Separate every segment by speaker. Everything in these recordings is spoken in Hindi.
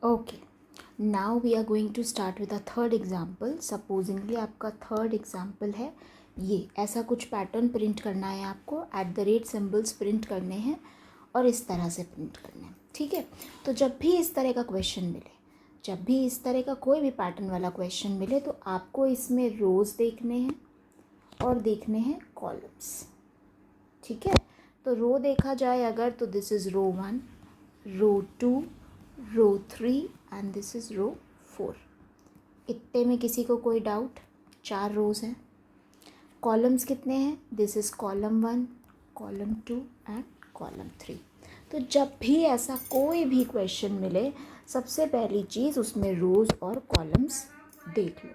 Speaker 1: Okay, now we are going to start with a third example. Supposingly आपका थर्ड एग्जाम्पल है ये. ऐसा कुछ पैटर्न प्रिंट करना है आपको, @ सिम्बल्स प्रिंट करने हैं और इस तरह से प्रिंट करने हैं. ठीक है. तो जब भी इस तरह का क्वेश्चन मिले, जब भी इस तरह का कोई भी पैटर्न वाला क्वेश्चन मिले, तो आपको इसमें रोज़ देखने हैं और देखने हैं कॉलम्स. ठीक है. तो रो देखा जाए अगर, तो this is row 1, row 2, row 3 and this is row 4. इतने में किसी को कोई डाउट? 4 रोज़ हैं. कॉलम्स कितने हैं? This is column 1, column 2 and column 3. तो जब भी ऐसा कोई भी क्वेश्चन मिले, सबसे पहली चीज़ उसमें रोज़ और कॉलम्स देख लो.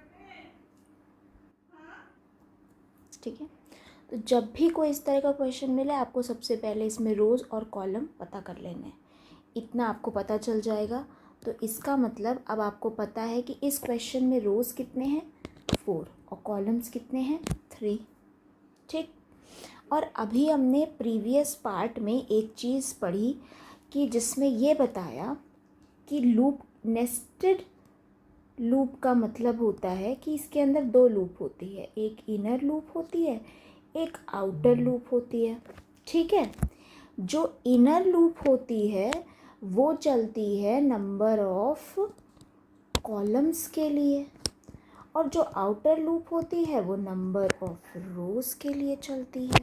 Speaker 1: ठीक है. तो जब भी कोई इस तरह का क्वेश्चन मिले, आपको सबसे पहले इसमें रोज़ और कॉलम पता कर लेने हैं. इतना आपको पता चल जाएगा. तो इसका मतलब अब आपको पता है कि इस क्वेश्चन में रोज़ कितने हैं? 4 और कॉलम्स कितने हैं? 3. ठीक. और अभी हमने प्रीवियस पार्ट में एक चीज़ पढ़ी कि जिसमें ये बताया कि लूप, नेस्टेड लूप का मतलब होता है कि इसके अंदर 2 लूप होती है. एक इनर लूप होती है, एक आउटर लूप होती है. ठीक है. जो इनर लूप होती है वो चलती है नंबर ऑफ कॉलम्स के लिए, और जो आउटर लूप होती है वो नंबर ऑफ रोज़ के लिए चलती है.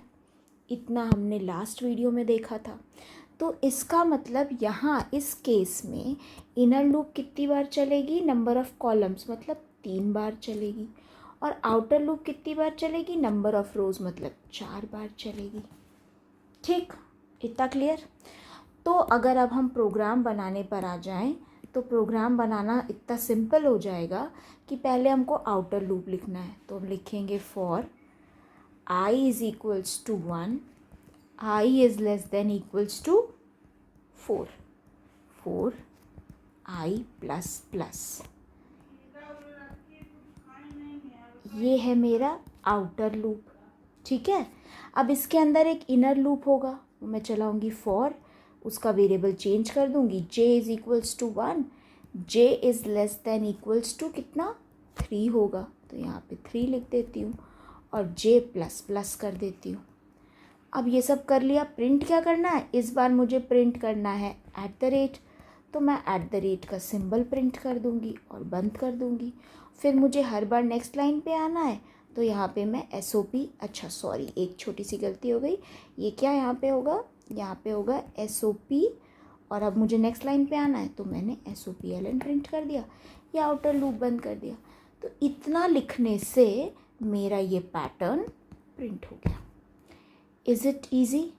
Speaker 1: इतना हमने लास्ट वीडियो में देखा था. तो इसका मतलब यहाँ इस केस में इनर लूप कितनी बार चलेगी? नंबर ऑफ कॉलम्स मतलब 3 बार चलेगी. और आउटर लूप कितनी बार चलेगी? नंबर ऑफ रोज़ मतलब 4 बार चलेगी. ठीक. इतना क्लियर? तो अगर अब हम प्रोग्राम बनाने पर आ जाएं, तो प्रोग्राम बनाना इतना सिंपल हो जाएगा कि पहले हमको आउटर लूप लिखना है. तो हम लिखेंगे for i is equals to 1, i is less than equals to 4, 4 i plus plus. ये है मेरा आउटर लूप. ठीक है. अब इसके अंदर एक इनर लूप होगा, मैं चलाऊंगी फॉर, उसका वेरिएबल चेंज कर दूंगी. j is equals to 1, j is less than equals to कितना? 3 होगा. तो यहाँ पे 3 लिख देती हूँ और j प्लस प्लस कर देती हूँ. अब ये सब कर लिया. प्रिंट क्या करना है? इस बार मुझे प्रिंट करना है @ तो मैं @ का सिंबल प्रिंट कर दूंगी और बंद कर दूंगी. फिर मुझे हर बार नेक्स्ट लाइन पे आना है, तो यहाँ पे मैं SOP, अच्छा सॉरी एक छोटी सी गलती हो गई. ये क्या यहाँ पे होगा? यहाँ पे होगा SOP. और अब मुझे नेक्स्ट लाइन पे आना है, तो मैंने SOPLN प्रिंट कर दिया या आउटर लूप बंद कर दिया. तो इतना लिखने से मेरा ये पैटर्न प्रिंट हो गया. Is it easy?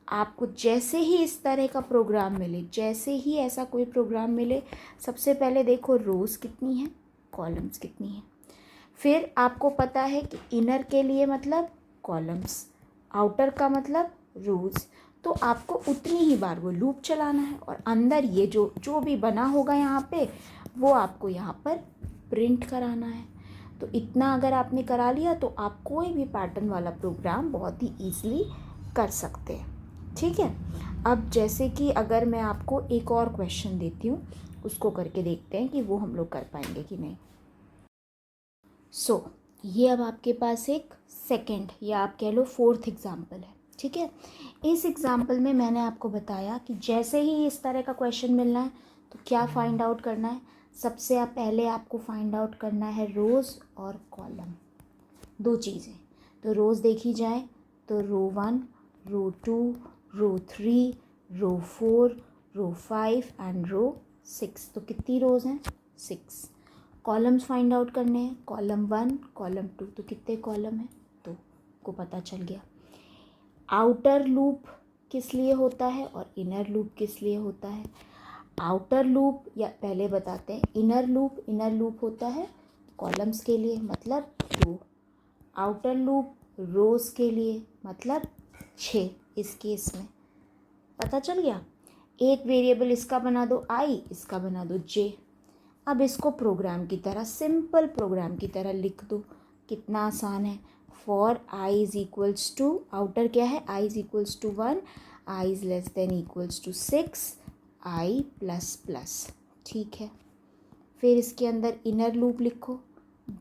Speaker 1: आपको जैसे ही इस तरह का प्रोग्राम मिले, जैसे ही ऐसा कोई प्रोग्राम मिले, सबसे पहले देखो रोज़ कितनी हैं, कॉलम्स कितनी हैं. फिर आपको पता है कि इनर के लिए मतलब कॉलम्स, आउटर का मतलब रोज़. तो आपको उतनी ही बार वो लूप चलाना है और अंदर ये जो जो भी बना होगा यहाँ पे, वो आपको यहाँ पर प्रिंट कराना है. तो इतना अगर आपने करा लिया, तो आप कोई भी पैटर्न वाला प्रोग्राम बहुत ही ईजिली कर सकते हैं. ठीक है. अब जैसे कि अगर मैं आपको एक और क्वेश्चन देती हूँ, उसको करके देखते हैं कि वो हम लोग कर पाएंगे कि नहीं. ये अब आपके पास एक सेकंड या आप कह लो 4th एग्जाम्पल है. ठीक है. इस एग्जाम्पल में मैंने आपको बताया कि जैसे ही इस तरह का क्वेश्चन मिलना है, तो क्या फाइंड आउट करना है? सबसे पहले आपको फाइंड आउट करना है रोज़ और कॉलम, 2 चीज़ें. तो रोज़ देखी जाए तो रो 1, row 2, row 3, row 4, row 5 and रो 6. तो कितनी रोज़ हैं? 6. कॉलम्स फाइंड आउट करने हैं. Column 1, column 2. तो कितने कॉलम हैं? 2. को पता चल गया. आउटर लूप किस लिए होता है और इनर लूप किस लिए होता है? आउटर लूप या पहले बताते हैं इनर लूप होता है कॉलम्स के लिए मतलब 2. आउटर लूप रोज़ के लिए मतलब 6. इस केस में पता चल गया. एक वेरिएबल इसका बना दो i, इसका बना दो j. अब इसको प्रोग्राम की तरह, सिंपल प्रोग्राम की तरह लिख दो. कितना आसान है. For i is equals to, outer क्या है? i is equals to 1, i is less than equals to 6, i plus plus. ठीक है। फिर इसके अंदर इनर लूप लिखो,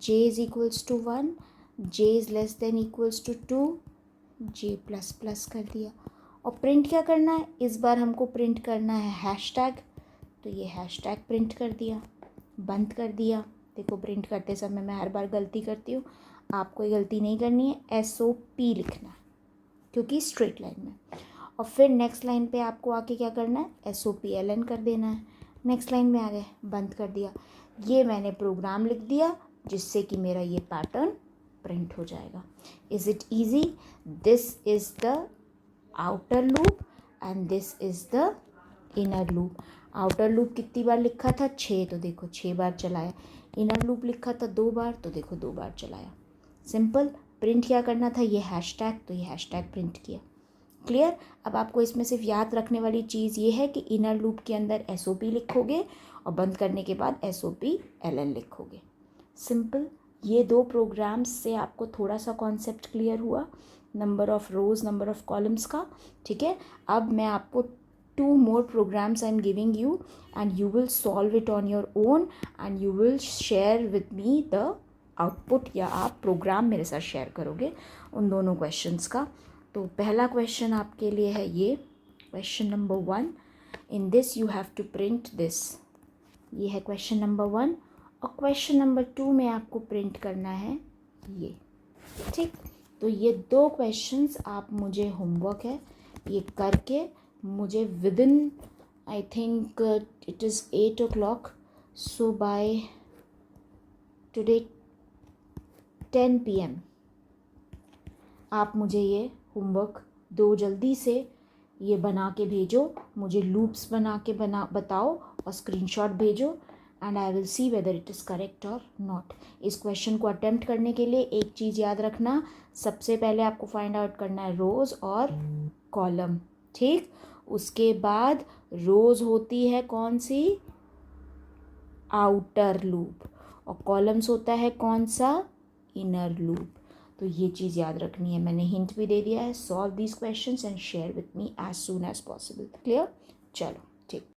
Speaker 1: J is equals to 1, J is less than equals to 2, J plus plus कर दिया। और प्रिंट क्या करना है, इस बार हमको प्रिंट करना है हैशटैग, तो ये हैशटैग प्रिंट कर दिया, बंद कर दिया। देखो प्रिंट करते समय मैं हर बार गलती करती हूँ, आपको ये गलती नहीं करनी है, SOP लिखना है क्योंकि स्ट्रेट लाइन में। और फिर नेक्स्ट लाइन पे आपको आके क्या करना है, SOPLN कर देना है। नेक्स्ट लाइन में आ गए, बंद कर दिया। ये मैंने प्रोग्राम लिख दिया जिससे कि मेरा ये पैटर्न प्रिंट हो जाएगा। Is it easy? This is the outer loop and this is the inner loop. Outer loop कितनी बार लिखा था, 6, तो देखो 6 बार चलाया। इनर लूप लिखा था 2 बार, तो देखो 2 बार चलाया। सिंपल। प्रिंट क्या करना था, ये हैशटैग, तो ये हैशटैग प्रिंट किया। क्लियर? अब आपको इसमें सिर्फ याद रखने वाली चीज़ ये है कि इनर लूप के अंदर SOP लिखोगे और बंद करने के बाद SOPLN लिखोगे। सिंपल। ये 2 प्रोग्राम्स से आपको थोड़ा सा कॉन्सेप्ट क्लियर हुआ, number of rows, number of columns का। ठीक है, अब मैं आपको 2 more programs I'm giving you and you will solve it on your own and you will share with me the output, या आप प्रोग्राम मेरे साथ शेयर करोगे उन दोनों क्वेश्चंस का। तो पहला क्वेश्चन आपके लिए है ये, question number 1, in this you have to print this. ये है क्वेश्चन नंबर 1। और क्वेश्चन नंबर 2 में आपको प्रिंट करना है ये। ठीक, तो ये 2 क्वेश्चंस आप मुझे होमवर्क है ये करके मुझे within I think it is 8 o'clock, so by today 10 PM आप मुझे ये होमवर्क दो, जल्दी से ये बना के भेजो, मुझे लूप्स बना के बताओ और स्क्रीनशॉट भेजो and I will see whether it is correct और नॉट। इस क्वेश्चन को अटेम्प्ट करने के लिए एक चीज़ याद रखना, सबसे पहले आपको फाइंड आउट करना है रोज़ और कॉलम। ठीक, उसके बाद रोज़ होती है कौन सी, आउटर लूप, और कॉलम्स होता है कौन सा, इनर लूप। तो ये चीज़ याद रखनी है, मैंने हिंट भी दे दिया है। Solve these questions and share with me as soon as possible. Clear? चलो ठीक।